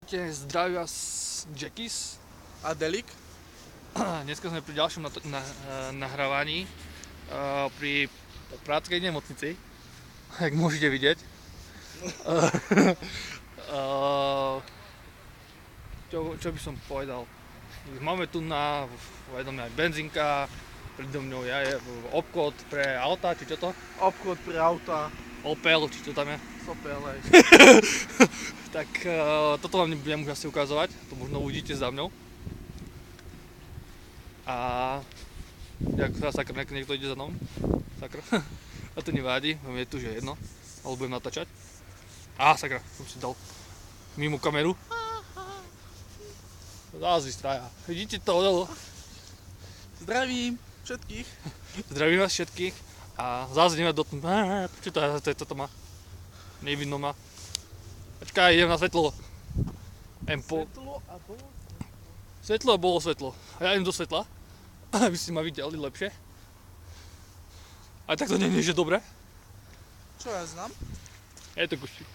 Zdravím vás Jackis a Delik. Dneska sme pri ďalšom nahrávaní pri Popradskej nemocnici, jak môžete vidieť. Čo by som povedal? Máme tu vedom aj benzínka, predo mňou je obchod pre auta, či čo to? Obchod pre auta. Opel, či čo tam je? Opel, hej. Tak toto vám nebudem už asi ukazovať, to možno uvidíte za mňou. A sakra, niekto ide za mnou. Sakra. A to nevadí, je tu, že jedno. Ale budem natáčať. Sakra, som si dal mimo kameru. Zás vystraja. Vidíte to odolo? Zdravím všetkých. Zdravím vás všetkých. A zás ideme do... Čo to je? Toto má? Nevidno ma. Počkaj, idem na svetlo. Svetlo a bolo? Svetlo a bolo svetlo. A ja idem do svetla, aby ste ma videli lepšie. A tak to nie je, že dobre. Čo ja znam? Je to kuštík.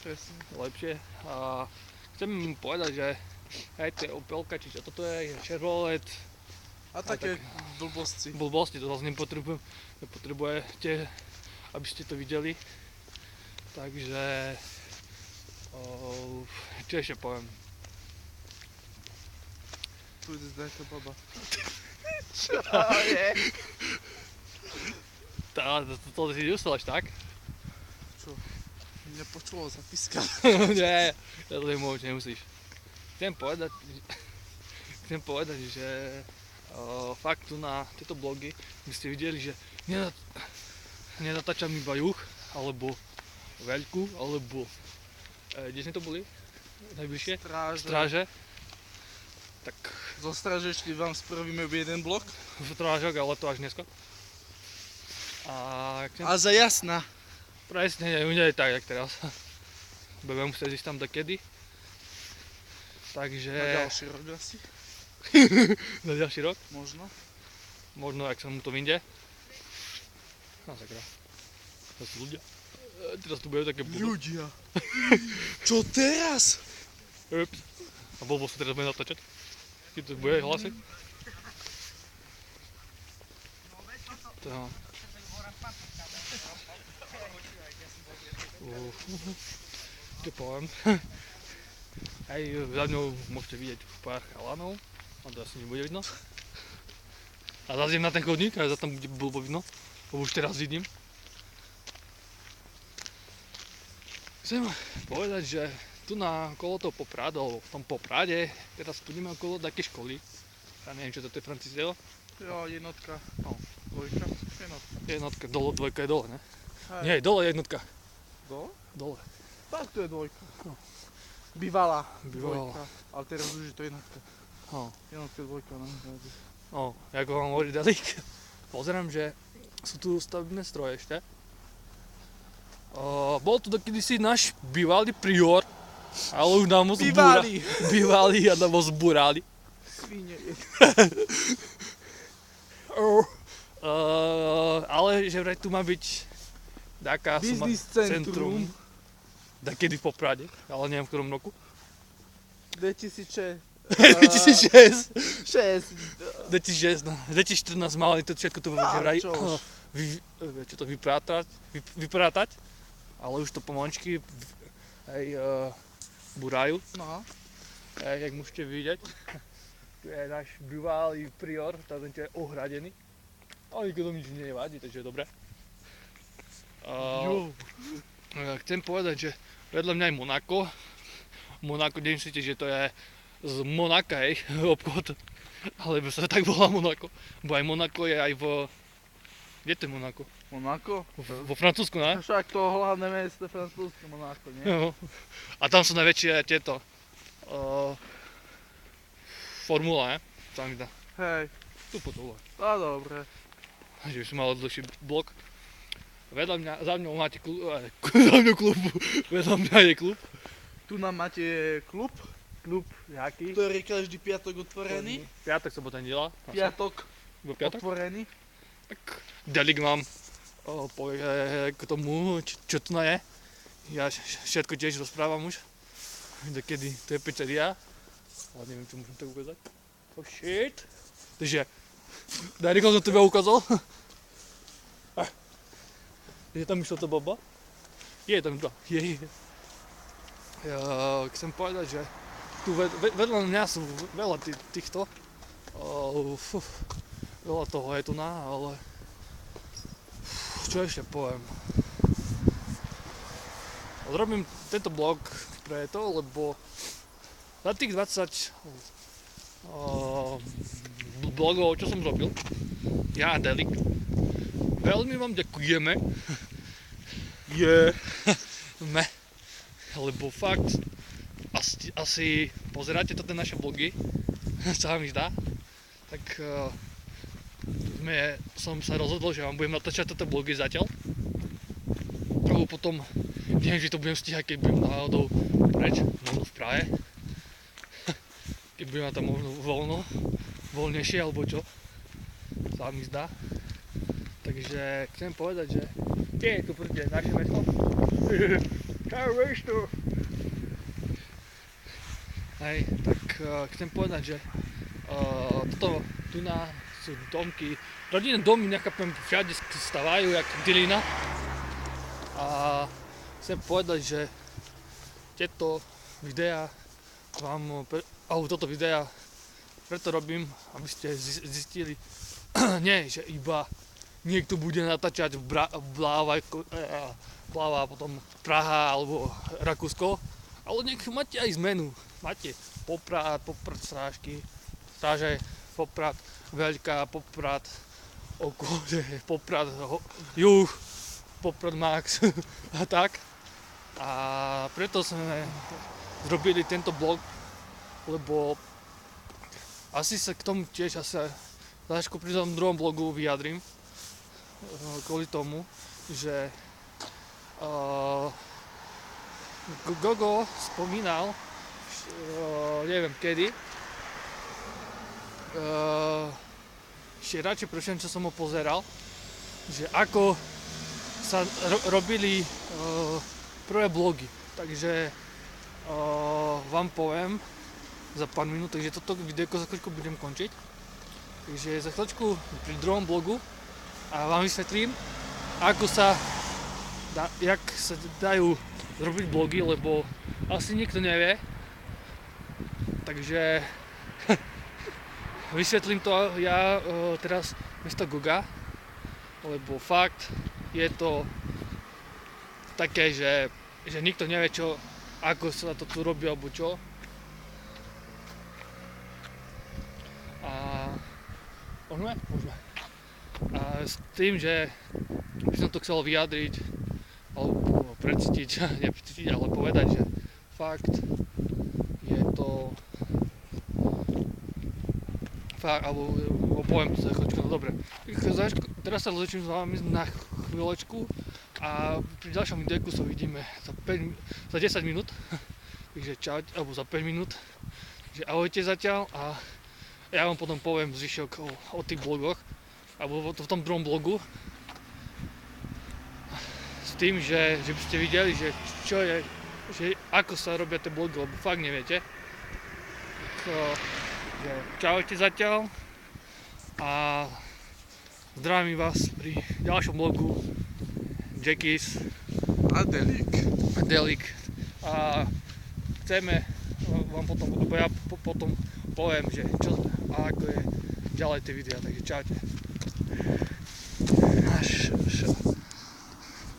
Presne. Lepšie. A chcem povedať, že aj to je Opelka, či čo toto je Chevrolet. A také blbosti. Blbosti, to zase nepotrebujete, aby ste to videli. Takže... čo ešte poviem? Tu ide nejaká baba. Čo je? To si ustal až tak? Čo? Nepočulo sa pískať. Nie, to nemusíš. Chcem povedať, že fakt tu na tieto blogy by ste videli, že nenatáčam iba juh, alebo veľkú, alebo kde sme to boli? Najbližšie? Stráže. Tak... Zo Stráže ešte vám spravíme jeden blok. Strážok, ale to až dneska. A za Jasná. Presne, nie je tak, jak teraz. Budeme musieť ísť tam dokedy. Takže... Na ďalší rok asi. Na ďalší rok? Možno, ak sa mu to vyjde. Sakra. To sú ľudia. Teraz tu budú také ľudia. Čo teraz? Ups. A blbo sa teraz bude natáčať. Keď to bude hlasiť. Čo poviem. Aj za mňou môžete vidieť pár chalanov. A to asi nebude vidno. A zase idem na ten chodník a za tam bude blbo vidno. Lebo už teraz vidím. Chcem povedať, že tu na okolo toho Popradu, alebo v tom Poprade, teraz ideme okolo takej školy. Ja neviem, čo to je Franciseo. Jo, jednotka. No. Dvojka. Jednotka, dole, dvojka je dole, ne? Hej. Nie, dole je jednotka. Dole? Dole. Tak to je dvojka. No. Bývala. Dvojka. Ale teraz už je to jednotka. No. Jednotka, dvojka, no. No, ako vám hovorí Delik. Pozerám, že sú tu stavebné stroje ešte. Bol tu kedysi náš bývalý prior, ale už nám ho zbúrali. Bývalý a nám ho zbúrali. Svine. Ale že vraj tu má byť taká Business centrum. Takedy v Poprade, ale neviem v ktorom roku. 2006. 2014 mali to všetko tu vraj vyprátať, ale už to pomalčky burajú. No. Jak môžete vidieť, tu je náš bývalý prior, ten je ohradený. Ale nikomu nič nevadí, takže je dobré. Chcem povedať, že vedľa mňa je Monako. Monako, nemyslíte, že to je z Monaka, hej, obchod. Alebo sa tak volá Monako. Bo aj Monako je aj v... Kde to je Monako? Monako? Vo Francúzsku, ne? Však to hlavné mesto Francúzske, Monako, nie? Jo. A tam sú najväčšie tieto... formula, ne? Tam mi dá. Hej. Tu potom. Á, dobre. Že by som mal dlhší blok. Vedľa mňa, za mňou máte klub, za mňou klub, vedľa mňa je klub. Tu nám máte klub. Klub, jaký? Ktorý je každý piatok otvorený. Piatok, sobota, nedela. Piatok Piatok? otvorený. Tak Delik mám povie k tomu, čo tu je. Ja všetko tiež rozprávam už. kedy to je pizzeria. Ale neviem, či môžem to ukázať. Oh shit. Takže, daj rýchlo som tebe ukázal. Je tam išlo to baba? Je tam to, je. Chcem povedať, že tu vedľa mňa sú veľa týchto. Veľa toho je tu ale čo ešte poviem? Robím tento blog preto, lebo za tých 20 blogov, čo som robil, ja a Delik, veľmi vám ďakujeme. Lebo fakt, asi pozeráte toto naše blogy, sa mi zdá, tak som sa rozhodol, že vám budem natáčať toto blogy zatiaľ. Lebo potom neviem, že to budem stíhať, keď budem náhodou preč, možno v Prahe. Keď budem tam možno voľnejšie alebo čo, sa mi zdá. Takže chcem povedať, že je tu prúde naše mesto. Čau mesto! Hej, tak chcem povedať, že toto tu sú domky, rodinné domy, nechápem, všade stavajú jak dilina. A chcem povedať, že tieto videá alebo toto videa preto robím, aby ste zistili, nie, že iba niekto bude natáčať Bláva, potom Praha alebo Rakúsko, ale nech máte aj zmenu. Máte Poprad Stráže, Poprad Veľká, Poprad okolie, Poprad Juh, Poprad Max a tak. A preto sme zrobili tento blog, lebo asi sa k tomu tiež trošku pri tom druhom blogu vyjadrím. Kvôli tomu, že Gogo spomínal, neviem kedy, ešte radšej prečo, čo som ho pozeral, že ako sa robili prvé blogy. Takže vám poviem za pár minút, takže toto videjko za chvíľku budem končiť. Takže za chvíľku pri druhom blogu a vám vysvetlím, jak sa dajú robiť blogy, lebo asi nikto nevie. Takže vysvetlím to ja teraz miesto Goga, lebo fakt je to také, že nikto nevie ako sa to tu robí alebo čo. A môžeme? A s tým, že by som to chcel vyjadriť alebo precítiť, neprecítiť, ale povedať, že fakt je to fakt, alebo poviem to za chvíľočku, no dobre. Teraz sa rozličím s vami na chvíľočku a pri ďalšom videjku sa vidíme za 10 minút, takže čau, alebo za 5 minút, takže ahojte zatiaľ a ja vám potom poviem zvyšok o tých blogoch, alebo v tom druhom blogu. S tým, že by ste videli, že ako sa robia tie blogy, lebo fakt neviete. Čaute zatiaľ a zdravím vás pri ďalšom blogu Jackies A Delik. A chceme vám potom, lebo ja potom poviem, že čo a ako je ďalej tie videá, takže čaute.